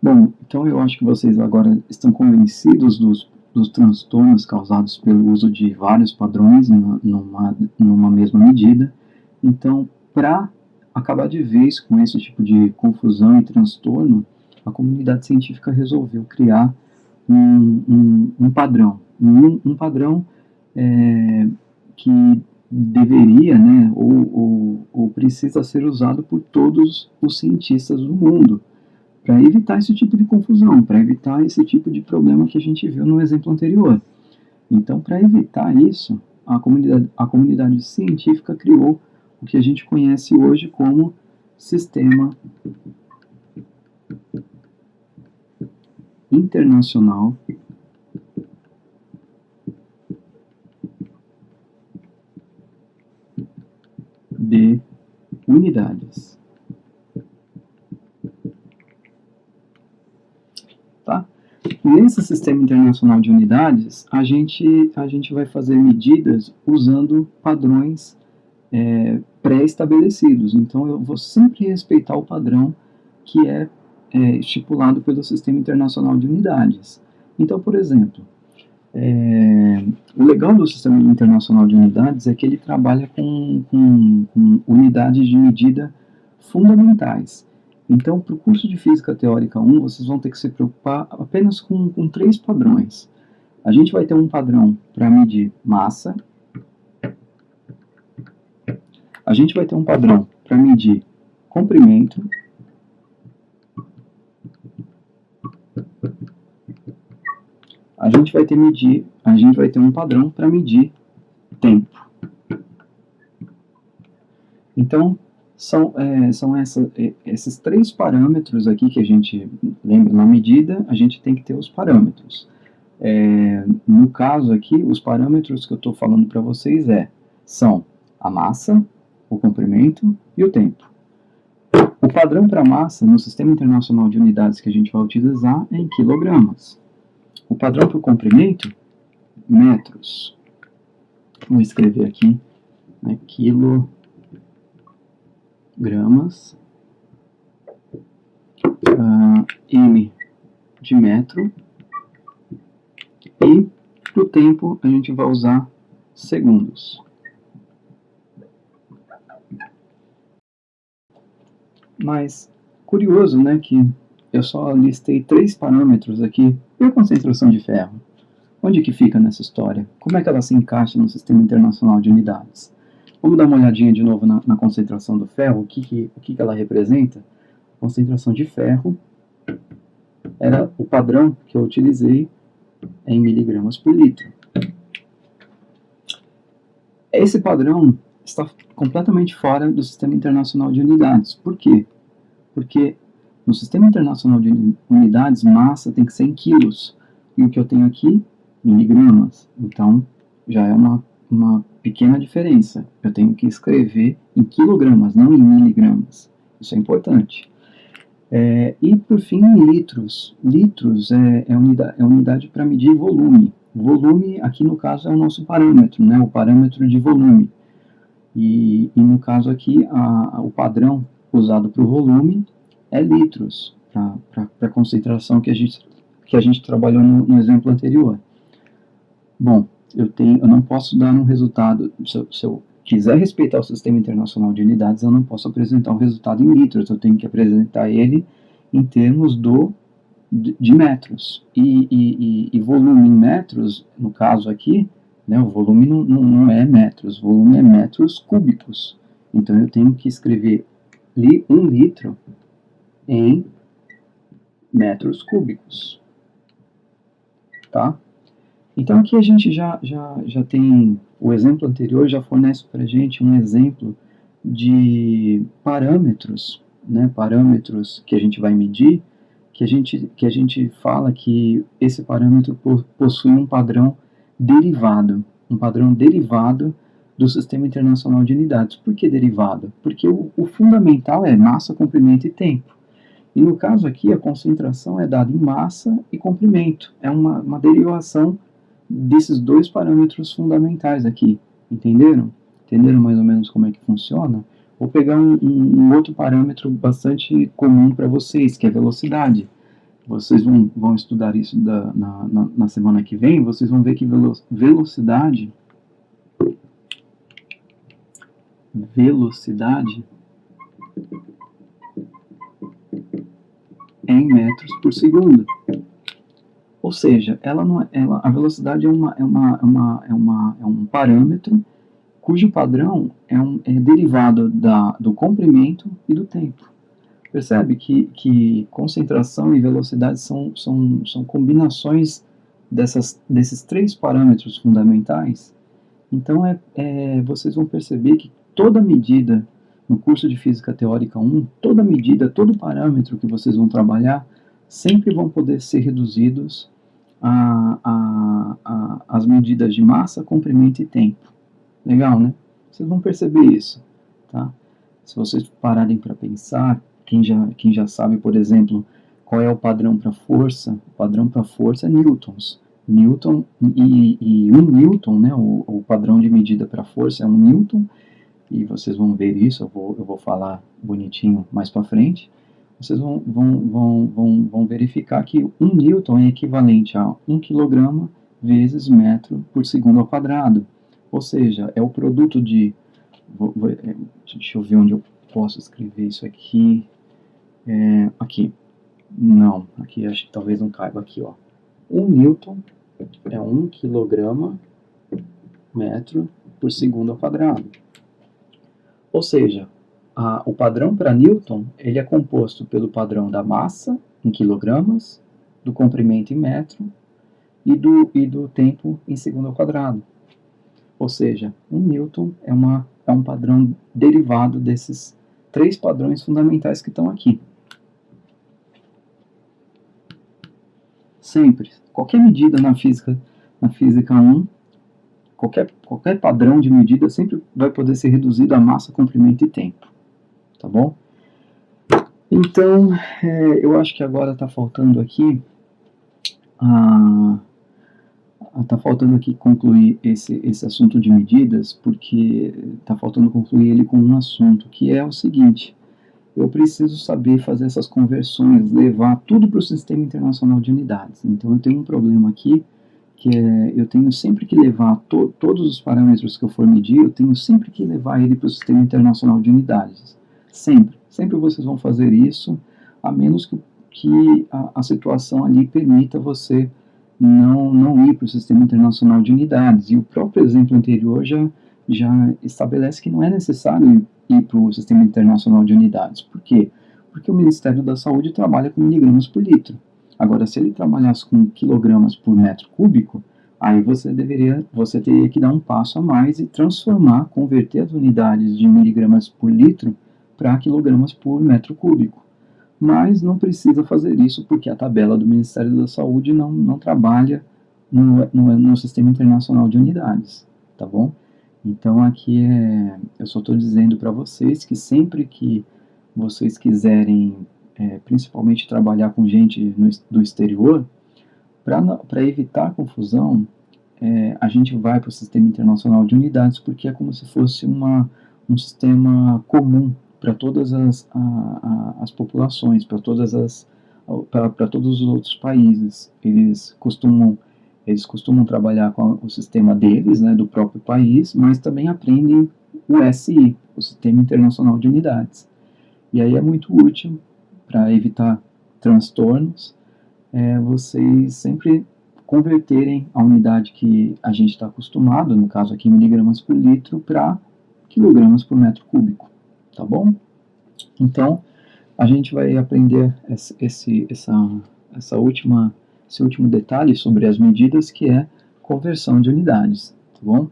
Bom, então eu acho que vocês agora estão convencidos dos transtornos causados pelo uso de vários padrões numa mesma medida. Então, para acabar de vez com esse tipo de confusão e transtorno, a comunidade científica resolveu criar um padrão. Um padrão que deveria, né, ou precisa ser usado por todos os cientistas do mundo, para evitar esse tipo de confusão, para evitar esse tipo de problema que a gente viu no exemplo anterior. Então, para evitar isso, a comunidade científica criou o que a gente conhece hoje como Sistema Internacional de Unidades. Tá? Nesse Sistema Internacional de Unidades, a gente vai fazer medidas usando padrões pré-estabelecidos. Então, eu vou sempre respeitar o padrão que é estipulado pelo Sistema Internacional de Unidades. Então, por exemplo, o legal do Sistema Internacional de Unidades é que ele trabalha com unidades de medida fundamentais. Então, para o curso de Física Teórica 1, vocês vão ter que se preocupar apenas com 3 padrões. A gente vai ter um padrão para medir massa. A gente vai ter um padrão para medir comprimento. A gente vai ter um padrão para medir tempo. Então, são esses 3 parâmetros aqui que a gente lembra na medida, a gente tem que ter os parâmetros. No caso aqui, os parâmetros que eu estou falando para vocês são a massa, o comprimento e o tempo. O padrão para massa no Sistema Internacional de Unidades que a gente vai utilizar é em quilogramas. O padrão para o comprimento, metros. Vou escrever aqui, né, quilogramas, M de metro, e para o tempo a gente vai usar segundos. Mas curioso, né, que eu só listei 3 parâmetros aqui. E a concentração de ferro? Onde que fica nessa história? Como é que ela se encaixa no Sistema Internacional de Unidades? Vamos dar uma olhadinha de novo na concentração do ferro, o que ela representa? A concentração de ferro era o padrão que eu utilizei em miligramas por litro. Esse padrão está completamente fora do Sistema Internacional de Unidades. Por quê? Porque no Sistema Internacional de Unidades, massa tem que ser em quilos. E o que eu tenho aqui, miligramas. Então, já é uma pequena diferença. Eu tenho que escrever em quilogramas, não em miligramas. Isso é importante. E, por fim, em litros. Litros é unidade para medir volume. Volume, aqui no caso, é o nosso parâmetro, né? O parâmetro de volume. E no caso aqui, o padrão usado para o volume é litros, para a concentração que a gente trabalhou no exemplo anterior. Bom, eu não posso dar um resultado, se eu quiser respeitar o Sistema Internacional de Unidades, eu não posso apresentar um resultado em litros, eu tenho que apresentar ele em termos de metros. E volume em metros, no caso aqui, né, o volume não é metros, o volume é metros cúbicos. Então eu tenho que escrever 1 litro em metros cúbicos. Tá? Então aqui a gente já tem, o exemplo anterior já fornece para a gente um exemplo de parâmetros, né, parâmetros que a gente vai medir, que a gente fala que esse parâmetro possui um padrão derivado do Sistema Internacional de Unidades. Por que derivado? Porque o fundamental é massa, comprimento e tempo. E no caso aqui, a concentração é dada em massa e comprimento. É uma derivação desses 2 parâmetros fundamentais aqui. Entenderam? Entenderam mais ou menos como é que funciona? Vou pegar um outro parâmetro bastante comum para vocês, que é velocidade. vocês vão estudar isso na semana que vem, vocês vão ver que velocidade é em metros por segundo. Ou seja, a velocidade é um parâmetro cujo padrão é derivado do comprimento e do tempo. Percebe que concentração e velocidade são combinações desses três parâmetros fundamentais. Então, vocês vão perceber que toda medida, no curso de Física Teórica 1, toda medida, todo parâmetro que vocês vão trabalhar, sempre vão poder ser reduzidos às medidas de massa, comprimento e tempo. Legal, né? Vocês vão perceber isso, tá? Se vocês pararem para pensar, quem já sabe, por exemplo, qual é o padrão para força, o padrão para força é newtons. Newton e 1 newton, né, o padrão de medida para força é 1 newton, e vocês vão ver isso, eu vou falar bonitinho mais para frente. Vocês vão verificar que 1 newton é equivalente a 1 kg vezes metro por segundo ao quadrado. Ou seja, é o produto de... deixa eu ver onde eu posso escrever isso aqui. Aqui. Não, aqui acho que talvez não caiba aqui, ó. 1 newton é 1 kg metro por segundo ao quadrado. Ou seja, o padrão para Newton ele é composto pelo padrão da massa em quilogramas, do comprimento em metro e do tempo em segundo ao quadrado. Ou seja, 1 newton é um padrão derivado desses três padrões fundamentais que estão aqui. Sempre, qualquer medida na física 1, qualquer padrão de medida sempre vai poder ser reduzido a massa, comprimento e tempo. Tá bom? Então, eu acho que agora está faltando aqui concluir esse assunto de medidas, porque está faltando concluir ele com um assunto, que é o seguinte: eu preciso saber fazer essas conversões, levar tudo para o Sistema Internacional de Unidades. Então eu tenho um problema aqui, que eu tenho sempre que levar todos os parâmetros que eu for medir, eu tenho sempre que levar ele para o Sistema Internacional de Unidades. Sempre vocês vão fazer isso, a menos que a situação ali permita você não ir para o Sistema Internacional de Unidades. E o próprio exemplo anterior já estabelece que não é necessário ir para o Sistema Internacional de Unidades. Por quê? Porque o Ministério da Saúde trabalha com miligramas por litro. Agora, se ele trabalhasse com quilogramas por metro cúbico, aí você teria que dar um passo a mais e converter as unidades de miligramas por litro para quilogramas por metro cúbico. Mas não precisa fazer isso porque a tabela do Ministério da Saúde não trabalha no Sistema Internacional de Unidades, tá bom? Então aqui eu só estou dizendo para vocês que sempre que vocês quiserem, principalmente trabalhar com gente do exterior, para evitar confusão, a gente vai para o Sistema Internacional de Unidades, porque é como se fosse um sistema comum para todas as populações, para todos os outros países. Eles costumam trabalhar com o sistema deles, né, do próprio país, mas também aprendem o SI, o Sistema Internacional de Unidades. E aí é muito útil para evitar transtornos, vocês sempre converterem a unidade que a gente está acostumado, no caso aqui miligramas por litro, para quilogramas por metro cúbico, tá bom? Então, a gente vai aprender esse último detalhe sobre as medidas, que é conversão de unidades, tá bom?